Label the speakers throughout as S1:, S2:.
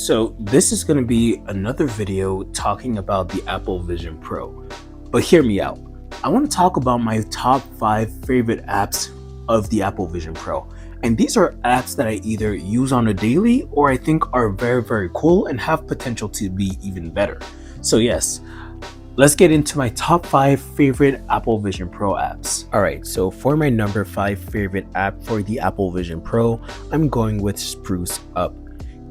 S1: So this is going to be another video talking about the Apple Vision Pro. But hear me out. I want to talk about my top 5 favorite apps of the Apple Vision Pro. And these are apps that I either use on a daily or I think are very, very cool and have potential to be even better. So yes, let's get into my top 5 favorite Apple Vision Pro apps. Alright, so for my number 5 favorite app for the Apple Vision Pro, I'm going with Spruce Up.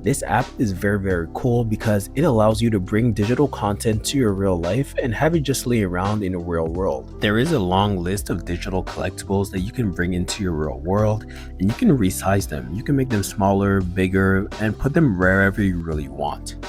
S1: This app is very, very cool because it allows you to bring digital content to your real life and have it just lay around in the real world. There is a long list of digital collectibles that you can bring into your real world, and you can resize them. You can make them smaller, bigger, and put them wherever you really want.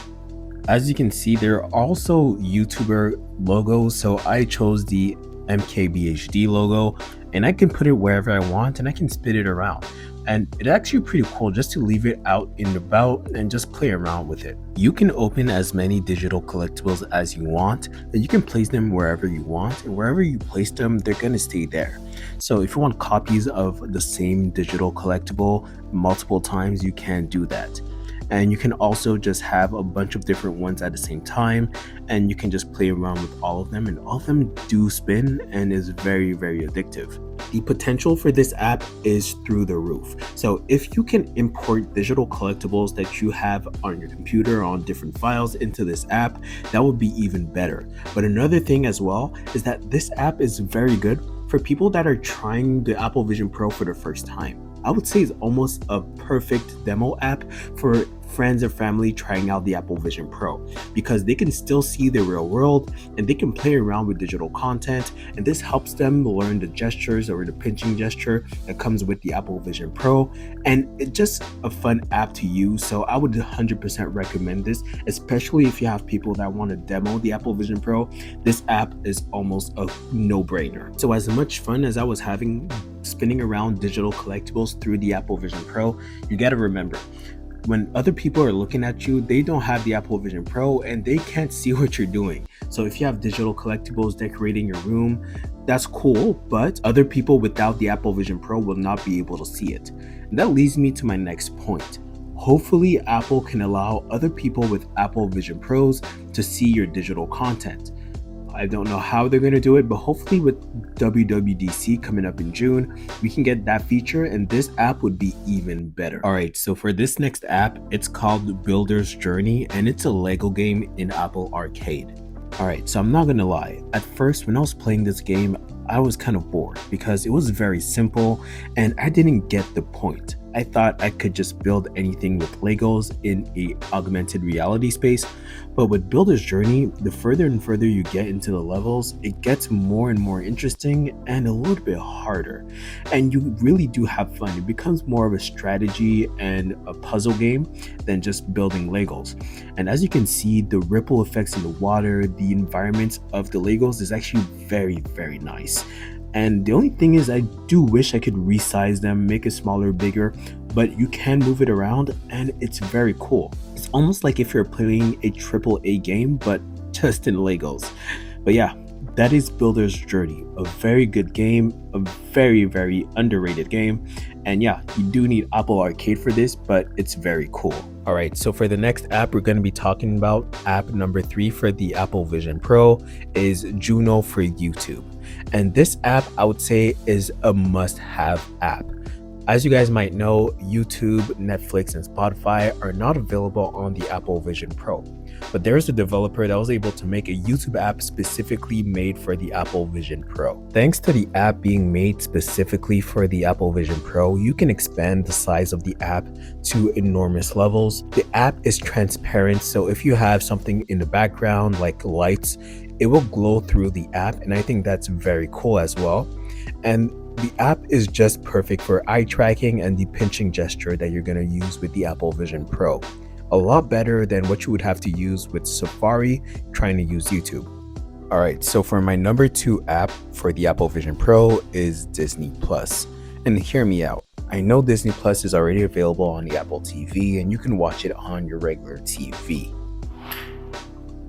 S1: As you can see, there are also YouTuber logos, so I chose the MKBHD logo, and I can put it wherever I want and I can spin it around. And it's actually pretty cool just to leave it out and about and just play around with it. You can open as many digital collectibles as you want, and you can place them wherever you want, and wherever you place them, they're gonna stay there. So if you want copies of the same digital collectible multiple times, you can do that. And you can also just have a bunch of different ones at the same time, and you can just play around with all of them, and all of them do spin and is very, very addictive. The potential for this app is through the roof. So if you can import digital collectibles that you have on your computer on different files into this app, that would be even better. But another thing as well is that this app is very good for people that are trying the Apple Vision Pro for the first time. I would say it's almost a perfect demo app for friends and family trying out the Apple Vision Pro, because they can still see the real world and they can play around with digital content, and this helps them learn the gestures or the pinching gesture that comes with the Apple Vision Pro, and it's just a fun app to use. So I would 100% recommend this, especially if you have people that want to demo the Apple Vision Pro. This app is almost a no-brainer. So as much fun as I was having spinning around digital collectibles through the Apple Vision Pro, you got to remember, when other people are looking at you, they don't have the Apple Vision Pro and they can't see what you're doing. So if you have digital collectibles decorating your room, that's cool, but other people without the Apple Vision Pro will not be able to see it. And that leads me to my next point. Hopefully, Apple can allow other people with Apple Vision Pros to see your digital content. I don't know how they're going to do it, but hopefully with WWDC coming up in June, we can get that feature and this app would be even better. Alright, so for this next app, it's called Builder's Journey and it's a Lego game in Apple Arcade. Alright, so I'm not gonna lie, at first when I was playing this game, I was kind of bored because it was very simple and I didn't get the point. I thought I could just build anything with Legos in a augmented reality space, but with Builder's Journey, the further and further you get into the levels, it gets more and more interesting and a little bit harder. And you really do have fun. It becomes more of a strategy and a puzzle game than just building Legos. And as you can see, the ripple effects in the water, the environment of the Legos is actually very, very nice. And the only thing is, I do wish I could resize them, make it smaller, bigger, but you can move it around and it's very cool. It's almost like if you're playing a AAA game, but just in Legos. But yeah, that is Builder's Journey, a very good game, a very, very underrated game. And yeah, you do need Apple Arcade for this, but it's very cool. Alright, so for the next app we're going to be talking about, app number 3 for the Apple Vision Pro is Juno for YouTube. And this app, I would say, is a must-have app. As you guys might know, YouTube, Netflix, and Spotify are not available on the Apple Vision Pro. But there's a developer that was able to make a YouTube app specifically made for the Apple Vision Pro. Thanks to the app being made specifically for the Apple Vision Pro, you can expand the size of the app to enormous levels. The app is transparent, so if you have something in the background like lights, it will glow through the app, and I think that's very cool as well. And the app is just perfect for eye tracking and the pinching gesture that you're going to use with the Apple Vision Pro. A lot better than what you would have to use with Safari trying to use YouTube. Alright, so for my number 2 app for the Apple Vision Pro is Disney Plus. And hear me out. I know Disney Plus is already available on the Apple TV and you can watch it on your regular TV.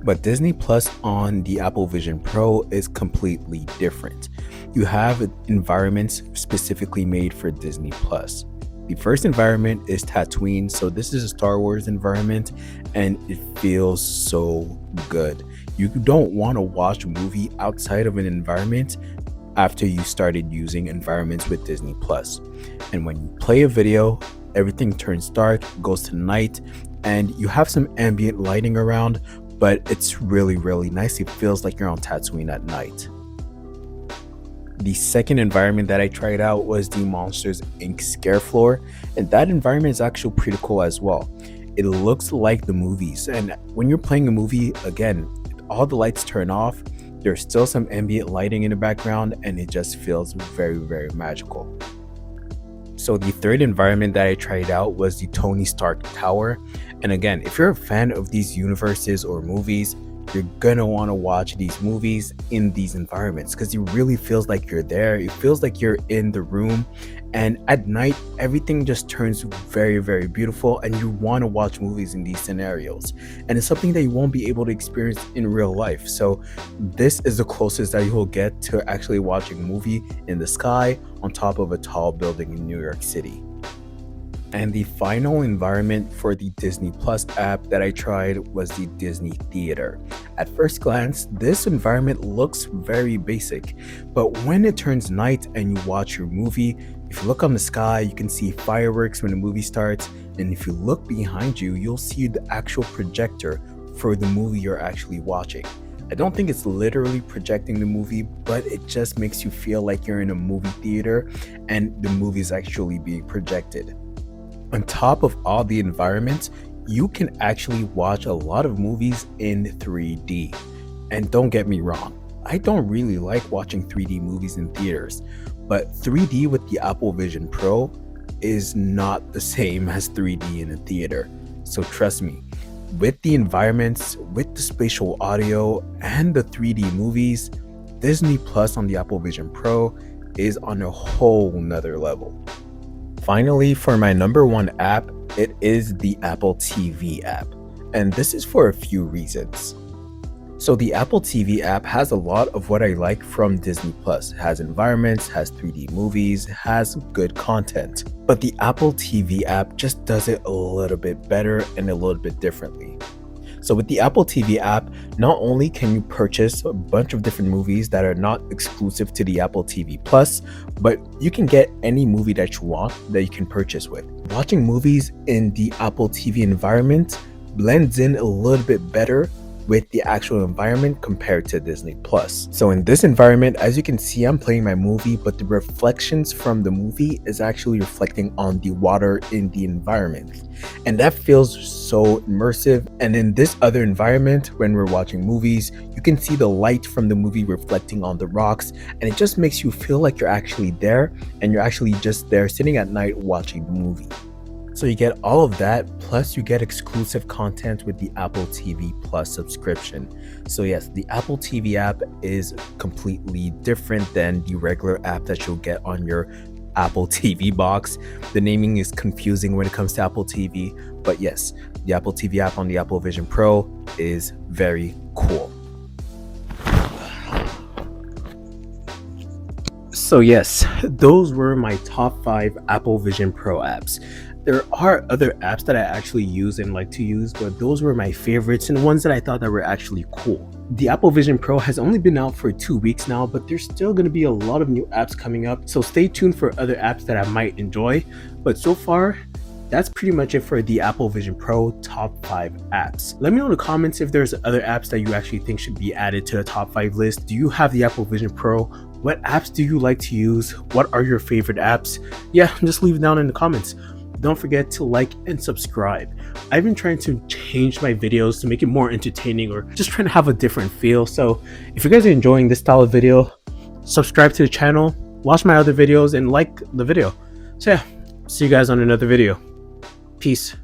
S1: But Disney Plus on the Apple Vision Pro is completely different. You have environments specifically made for Disney Plus. The first environment is Tatooine. So this is a Star Wars environment and it feels so good. You don't want to watch a movie outside of an environment after you started using environments with Disney Plus. And when you play a video, everything turns dark, goes to night, and you have some ambient lighting around, but it's really, really nice. It feels like you're on Tatooine at night. The second environment that I tried out was the Monsters Inc. scare floor, and that environment is actually pretty cool as well. It looks like the movies, and when you're playing a movie, again, all the lights turn off, there's still some ambient lighting in the background, and it just feels very, very magical. So the third environment that I tried out was the Tony Stark Tower, and again, if you're a fan of these universes or movies, you're gonna want to watch these movies in these environments because it really feels like you're there. It feels like you're in the room, and at night everything just turns very, very beautiful, and you want to watch movies in these scenarios, and it's something that you won't be able to experience in real life. So this is the closest that you will get to actually watching a movie in the sky on top of a tall building in New York City. And the final environment for the Disney Plus app that I tried was the Disney Theater. At first glance, this environment looks very basic, but when it turns night and you watch your movie, if you look on the sky, you can see fireworks when the movie starts, and if you look behind you, you'll see the actual projector for the movie you're actually watching. I don't think it's literally projecting the movie, but it just makes you feel like you're in a movie theater and the movie is actually being projected. On top of all the environments, you can actually watch a lot of movies in 3D. And don't get me wrong, I don't really like watching 3D movies in theaters, but 3D with the Apple Vision Pro is not the same as 3D in a theater. So trust me, with the environments, with the spatial audio, and the 3D movies, Disney Plus on the Apple Vision Pro is on a whole nother level. Finally, for my number one app, it is the Apple TV app, and this is for a few reasons. So the Apple TV app has a lot of what I like from Disney Plus. It has environments, has 3D movies, has good content. But the Apple TV app just does it a little bit better and a little bit differently. So with the Apple TV app, not only can you purchase a bunch of different movies that are not exclusive to the Apple TV Plus, but you can get any movie that you want that you can purchase with. Watching movies in the Apple TV environment blends in a little bit better with the actual environment compared to Disney Plus. So in this environment, as you can see, I'm playing my movie, but the reflections from the movie is actually reflecting on the water in the environment. And that feels so immersive. And in this other environment, when we're watching movies, you can see the light from the movie reflecting on the rocks, and it just makes you feel like you're actually there, and you're actually just there sitting at night watching the movie. So you get all of that, plus you get exclusive content with the Apple TV Plus subscription. So yes, the Apple TV app is completely different than the regular app that you'll get on your Apple TV box. The naming is confusing when it comes to Apple TV, but yes, the Apple TV app on the Apple Vision Pro is very cool. So yes, those were my top 5 Apple Vision Pro apps. There are other apps that I actually use and like to use, but those were my favorites and ones that I thought that were actually cool. The Apple Vision Pro has only been out for 2 weeks now, but there's still going to be a lot of new apps coming up, so stay tuned for other apps that I might enjoy. But so far, that's pretty much it for the Apple Vision Pro top 5 apps. Let me know in the comments if there's other apps that you actually think should be added to the top 5 list. Do you have the Apple Vision Pro? What apps do you like to use? What are your favorite apps? Yeah, just leave it down in the comments. Don't forget to like and subscribe. I've been trying to change my videos to make it more entertaining, or just trying to have a different feel. So if you guys are enjoying this style of video, subscribe to the channel, watch my other videos, and like the video. So yeah, see you guys on another video. Peace.